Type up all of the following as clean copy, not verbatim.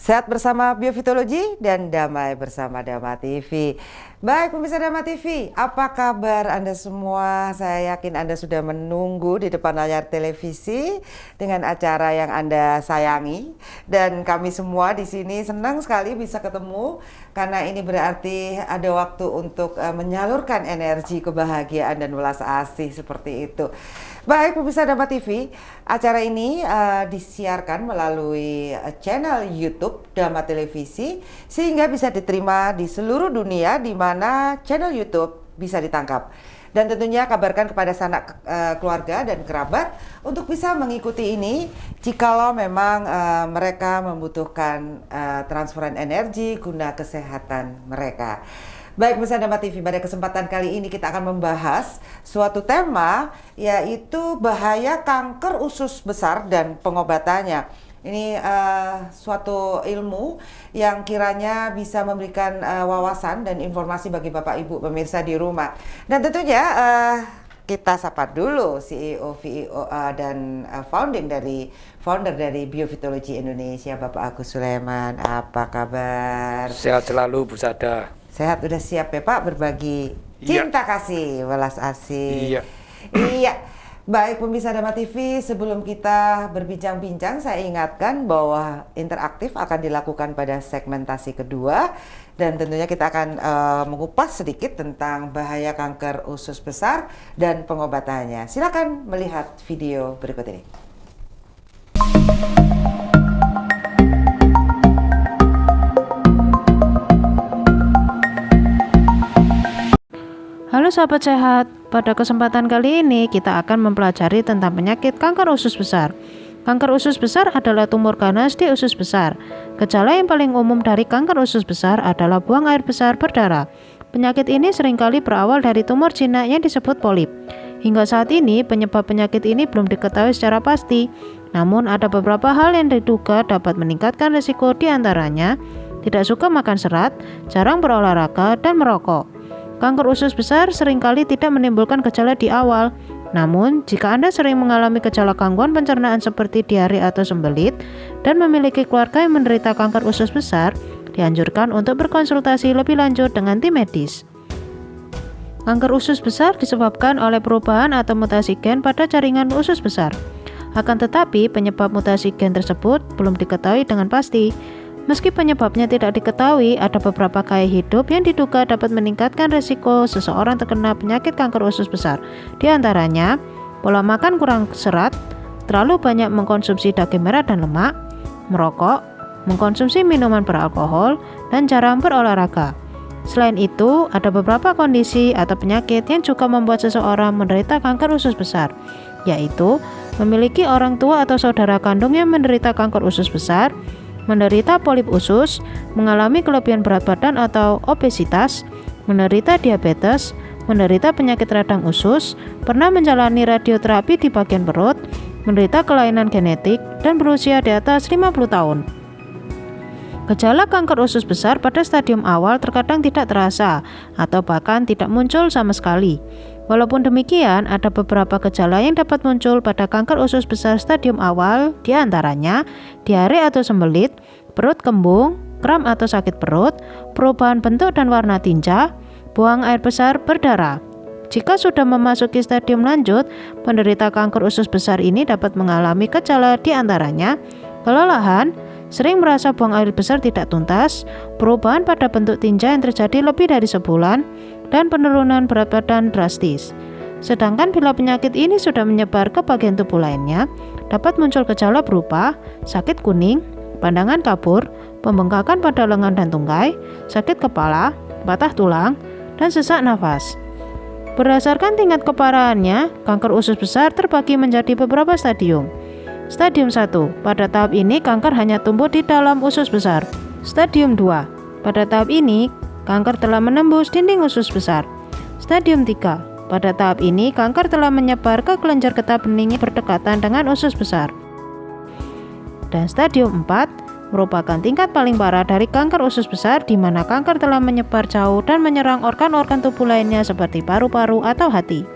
Sehat bersama Biofitologi dan damai bersama Dama TV. Baik pemirsa Dama TV, apa kabar Anda semua? Saya yakin Anda sudah menunggu di depan layar televisi dengan acara yang Anda sayangi. Dan kami semua di sini senang sekali bisa ketemu karena ini berarti ada waktu untuk menyalurkan energi kebahagiaan dan welas asih seperti itu. Baik pemirsa Dama TV, acara ini disiarkan melalui channel YouTube Dama Televisi sehingga bisa diterima di seluruh dunia di mana channel YouTube bisa ditangkap. Dan tentunya kabarkan kepada sanak keluarga dan kerabat untuk bisa mengikuti ini jikalau memang mereka membutuhkan transferan energi guna kesehatan mereka. Baik pemirsa Dama TV, pada kesempatan kali ini kita akan membahas suatu tema yaitu bahaya kanker usus besar dan pengobatannya. Ini suatu ilmu yang kiranya bisa memberikan wawasan dan informasi bagi Bapak Ibu pemirsa di rumah. Dan tentunya kita sapa dulu CEO, VEO dan founder dari Biofitologi Indonesia, Bapak Agus Sulaiman. Apa kabar? Sehat selalu Bu Sada. Sehat, udah siap ya Pak berbagi cinta kasih, welas asih. Iya. Baik pemirsa Dama TV, sebelum kita berbincang-bincang saya ingatkan bahwa interaktif akan dilakukan pada segmentasi kedua. Dan tentunya kita akan mengupas sedikit tentang bahaya kanker usus besar dan pengobatannya. Silakan melihat video berikut ini. Halo sahabat sehat, pada kesempatan kali ini kita akan mempelajari tentang penyakit kanker usus besar. Kanker usus besar adalah tumor ganas di usus besar. Gejala yang paling umum dari kanker usus besar adalah buang air besar berdarah. Penyakit ini seringkali berawal dari tumor jinak yang disebut polip. Hingga saat ini penyebab penyakit ini belum diketahui secara pasti. Namun ada beberapa hal yang diduga dapat meningkatkan risiko, diantaranya tidak suka makan serat, jarang berolahraga, dan merokok. Kanker usus besar seringkali tidak menimbulkan gejala di awal. Namun, jika Anda sering mengalami gejala gangguan pencernaan seperti diare atau sembelit dan memiliki keluarga yang menderita kanker usus besar, dianjurkan untuk berkonsultasi lebih lanjut dengan tim medis. Kanker usus besar disebabkan oleh perubahan atau mutasi gen pada jaringan usus besar. Akan tetapi, penyebab mutasi gen tersebut belum diketahui dengan pasti. Meski penyebabnya tidak diketahui, ada beberapa gaya hidup yang diduga dapat meningkatkan risiko seseorang terkena penyakit kanker usus besar. Di antaranya, pola makan kurang serat, terlalu banyak mengkonsumsi daging merah dan lemak, merokok, mengkonsumsi minuman beralkohol, dan jarang berolahraga. Selain itu, ada beberapa kondisi atau penyakit yang juga membuat seseorang menderita kanker usus besar, yaitu memiliki orang tua atau saudara kandung yang menderita kanker usus besar, menderita polip usus, mengalami kelebihan berat badan atau obesitas, menderita diabetes, menderita penyakit radang usus, pernah menjalani radioterapi di bagian perut, menderita kelainan genetik, dan berusia di atas 50 tahun. Gejala kanker usus besar pada stadium awal terkadang tidak terasa atau bahkan tidak muncul sama sekali. Walaupun demikian, ada beberapa gejala yang dapat muncul pada kanker usus besar stadium awal, diantaranya diare atau sembelit, perut kembung, kram atau sakit perut, perubahan bentuk dan warna tinja, buang air besar berdarah. Jika sudah memasuki stadium lanjut, penderita kanker usus besar ini dapat mengalami gejala diantaranya kelelahan, sering merasa buang air besar tidak tuntas, perubahan pada bentuk tinja yang terjadi lebih dari sebulan, dan penurunan berat badan drastis. Sedangkan bila penyakit ini sudah menyebar ke bagian tubuh lainnya, dapat muncul gejala berupa sakit kuning, pandangan kabur, pembengkakan pada lengan dan tungkai, sakit kepala, patah tulang, dan sesak nafas. Berdasarkan tingkat keparahannya, kanker usus besar terbagi menjadi beberapa stadium. Stadium 1, pada tahap ini kanker hanya tumbuh di dalam usus besar. Stadium 2, pada tahap ini kanker telah menembus dinding usus besar. Stadium 3, pada tahap ini kanker telah menyebar ke kelenjar getah bening yang berdekatan dengan usus besar. Dan stadium 4 merupakan tingkat paling parah dari kanker usus besar, di mana kanker telah menyebar jauh dan menyerang organ-organ tubuh lainnya seperti paru-paru atau hati.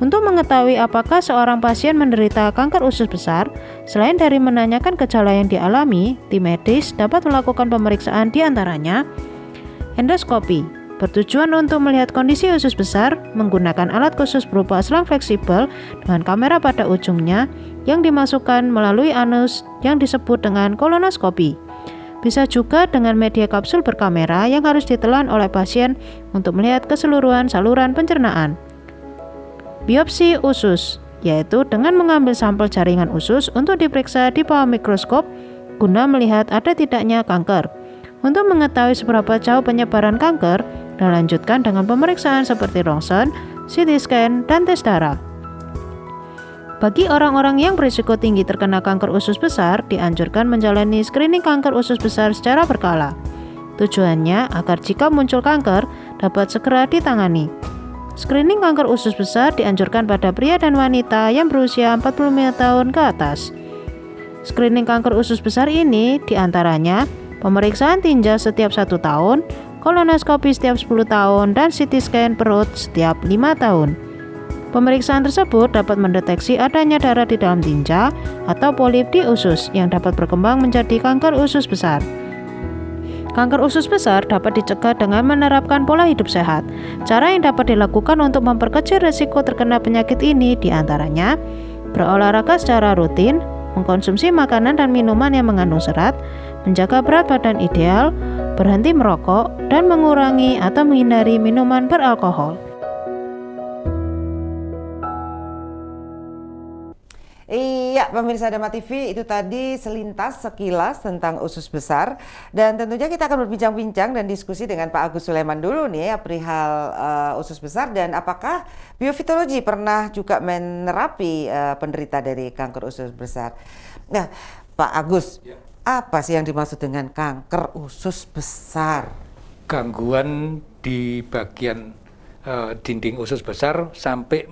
Untuk mengetahui apakah seorang pasien menderita kanker usus besar, selain dari menanyakan gejala yang dialami, tim medis dapat melakukan pemeriksaan diantaranya endoskopi, bertujuan untuk melihat kondisi usus besar menggunakan alat khusus berupa selang fleksibel dengan kamera pada ujungnya yang dimasukkan melalui anus yang disebut dengan kolonoskopi. Bisa juga dengan media kapsul berkamera yang harus ditelan oleh pasien untuk melihat keseluruhan saluran pencernaan. Biopsi usus, yaitu dengan mengambil sampel jaringan usus untuk diperiksa di bawah mikroskop guna melihat ada tidaknya kanker. Untuk mengetahui seberapa jauh penyebaran kanker, dilanjutkan dengan pemeriksaan seperti rongsen, CT scan, dan tes darah. Bagi orang-orang yang berisiko tinggi terkena kanker usus besar, dianjurkan menjalani screening kanker usus besar secara berkala. Tujuannya agar jika muncul kanker, dapat segera ditangani. Screening kanker usus besar dianjurkan pada pria dan wanita yang berusia 45 tahun ke atas. Screening kanker usus besar ini diantaranya pemeriksaan tinja setiap 1 tahun, kolonoskopi setiap 10 tahun, dan CT scan perut setiap 5 tahun. Pemeriksaan tersebut dapat mendeteksi adanya darah di dalam tinja atau polip di usus yang dapat berkembang menjadi kanker usus besar. Kanker usus besar dapat dicegah dengan menerapkan pola hidup sehat. Cara yang dapat dilakukan untuk memperkecil risiko terkena penyakit ini diantaranya berolahraga secara rutin, mengkonsumsi makanan dan minuman yang mengandung serat, menjaga berat badan ideal, berhenti merokok, dan mengurangi atau menghindari minuman beralkohol. Iya, pemirsa Dama TV, itu tadi selintas sekilas tentang usus besar, dan tentunya kita akan berbincang-bincang dan diskusi dengan Pak Agus Sulaiman dulu nih ya perihal usus besar dan apakah biofitologi pernah juga menerapi penderita dari kanker usus besar. Nah, Pak Agus, apa sih yang dimaksud dengan kanker usus besar? Gangguan di bagian dinding usus besar sampai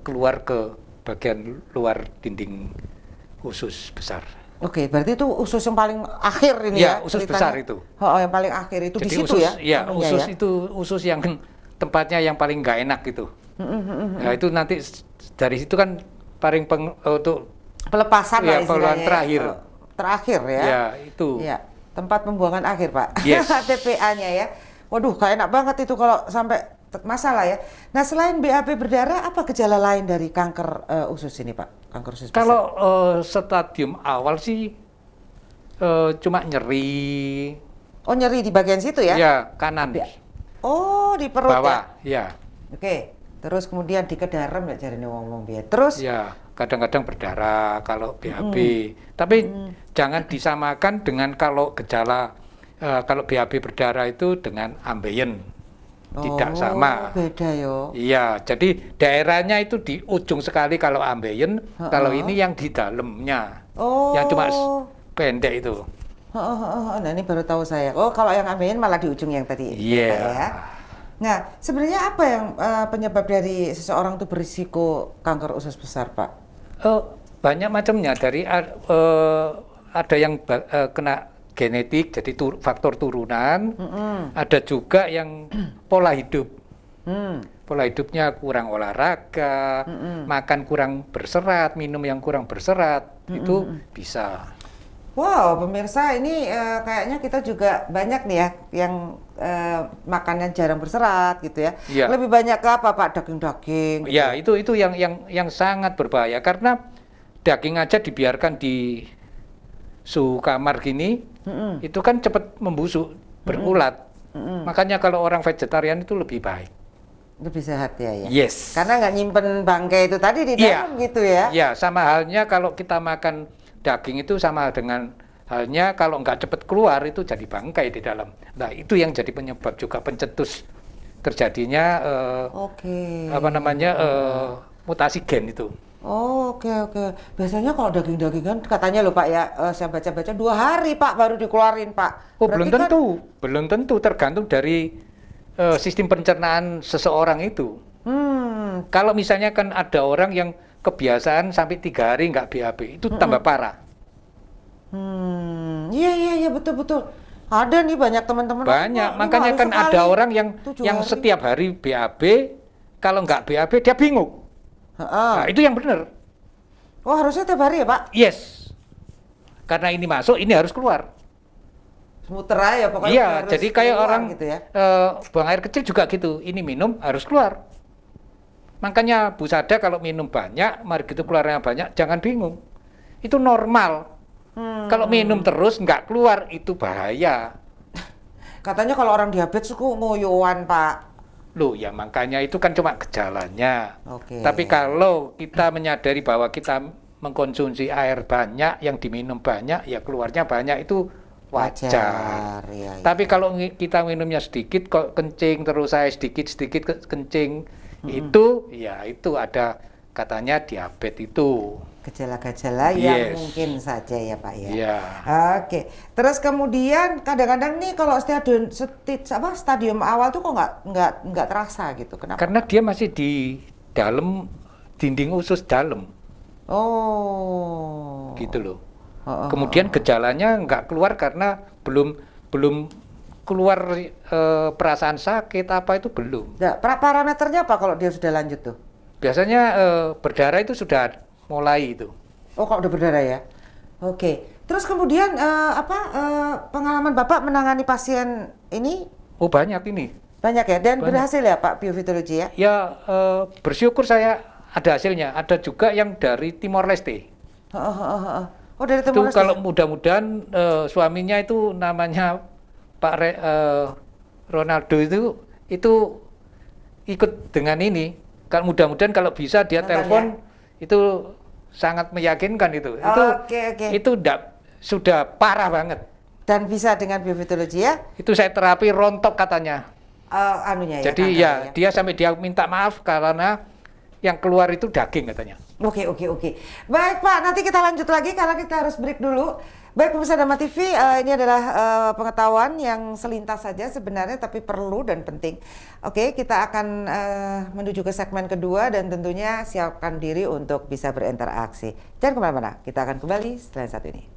keluar ke bagian luar dinding usus besar. Oke, berarti itu usus yang paling akhir ini ya? Usus ceritanya. besar itu. Oh, yang paling akhir itu. Jadi di situ usus, ya? Ya, usus ya? Itu usus yang tempatnya yang paling nggak enak gitu. Nah, itu nanti dari situ kan paling untuk pelepasan ya, lah istilahnya. terakhir. Terakhir ya? Ya, itu. Ya, tempat pembuangan akhir, Pak. Yes. TPA-nya ya. Waduh, gak enak banget itu kalau sampai masalah ya. Nah, selain BAB berdarah, apa gejala lain dari kanker usus ini, Pak? Kanker usus besar. Kalau stadium awal sih cuma nyeri. Oh, nyeri di bagian situ ya? Ya, kanan. Oh, di perut bawah, ya? ya. Oke. Terus kemudian di kedarem ya jarine ngomong biar. Terus? Ya, kadang-kadang berdarah kalau BAB. Tapi jangan disamakan dengan kalau gejala kalau BAB berdarah itu dengan ambeien. Tidak sama. Beda yo. Iya, jadi daerahnya itu di ujung sekali kalau ambeien, kalau ini yang di dalamnya. Oh. Yang cuma pendek itu. Nah, ini baru tahu saya. Oh, kalau yang ambeien malah di ujung yang tadi. Iya. Ya. Nah, sebenarnya apa yang penyebab dari seseorang itu berisiko kanker usus besar, Pak? Banyak macamnya. Dari ada yang kena genetik, jadi faktor turunan. Ada juga yang pola hidup. Pola hidupnya kurang olahraga, makan kurang berserat, minum yang kurang berserat, itu bisa. Wow, pemirsa, ini kayaknya kita juga banyak nih ya yang makanan jarang berserat gitu ya. Ya. Lebih banyak ke apa, Pak? Daging-daging. Gitu. Ya, itu yang sangat berbahaya karena daging aja dibiarkan di suhu kamar gini, itu kan cepat membusuk, berulat. Makanya kalau orang vegetarian itu lebih baik. Lebih sehat ya. Yes. Karena nggak nyimpen bangkai itu tadi di dalam gitu ya. Iya, sama halnya kalau kita makan daging itu sama dengan halnya kalau nggak cepat keluar itu jadi bangkai di dalam. Nah, itu yang jadi penyebab juga pencetus terjadinya mutasi gen itu. Oke. Biasanya kalau daging-dagingan katanya loh Pak ya, saya baca-baca 2 hari Pak baru dikeluarin Pak. Oh, belum tentu. Belum tentu, tergantung dari sistem pencernaan seseorang itu. Kalau misalnya kan ada orang yang kebiasaan sampai 3 hari nggak BAB, itu tambah parah. Iya betul. Ada nih banyak teman-teman. Banyak, makanya kan ada orang yang setiap hari BAB, kalau nggak BAB dia bingung. Heeh. Nah, itu yang benar. Oh, harusnya tiap hari ya, Pak? Yes. Karena ini masuk, ini harus keluar. Muter aja pokoknya Iya, harus jadi kayak keluar orang gitu ya. buang air kecil juga gitu. Ini minum harus keluar. Makanya Bu Sada kalau minum banyak, mari gitu keluarnya banyak, jangan bingung. Itu normal. Kalau minum terus nggak keluar, itu bahaya. Katanya kalau orang diabetes suka ngoyoan, Pak. Loh ya makanya itu kan cuma gejalanya. Oke. Tapi kalau kita menyadari bahwa kita mengkonsumsi air banyak, yang diminum banyak, ya keluarnya banyak, itu wajar. Ya, ya. Tapi kalau kita minumnya sedikit, kok kencing terus saya sedikit-sedikit kencing, itu ya itu ada katanya diabetes itu. Gejala-gejala yang mungkin saja ya, Pak ya. Iya. Oke. Terus kemudian kadang-kadang nih kalau stadium awal tuh kok nggak terasa gitu. Kenapa? Karena dia masih di dalam dinding usus dalam. Oh. Gitu loh. Kemudian gejalanya nggak keluar karena belum keluar perasaan sakit apa itu belum. Nah, parameternya apa kalau dia sudah lanjut tuh? Biasanya berdarah itu sudah mulai itu. Oh, kalau udah berdarah ya. Oke. Terus kemudian pengalaman Bapak menangani pasien ini? Oh banyak ini. Banyak ya, dan Banyak. berhasil ya Pak biofitologi ya? Ya bersyukur saya ada hasilnya. Ada juga yang dari Timor Leste. Oh, dari Itu Timor Leste. kalau mudah-mudahan suaminya itu namanya Pak Ronaldo itu ikut dengan ini. Kan mudah-mudahan kalau bisa dia Nonton telepon itu sangat meyakinkan itu. Oke. Itu sudah parah banget. Dan bisa dengan biofitologi ya? Itu saya terapi rontok katanya. Jadi kankernya dia sampai dia minta maaf karena yang keluar itu daging katanya. Oke. Baik Pak, nanti kita lanjut lagi karena kita harus break dulu. Baik pemirsa Dharma TV, ini adalah pengetahuan yang selintas saja sebenarnya tapi perlu dan penting. Oke, kita akan menuju ke segmen kedua dan tentunya siapkan diri untuk bisa berinteraksi. Jangan kemana-mana, kita akan kembali setelah satu ini.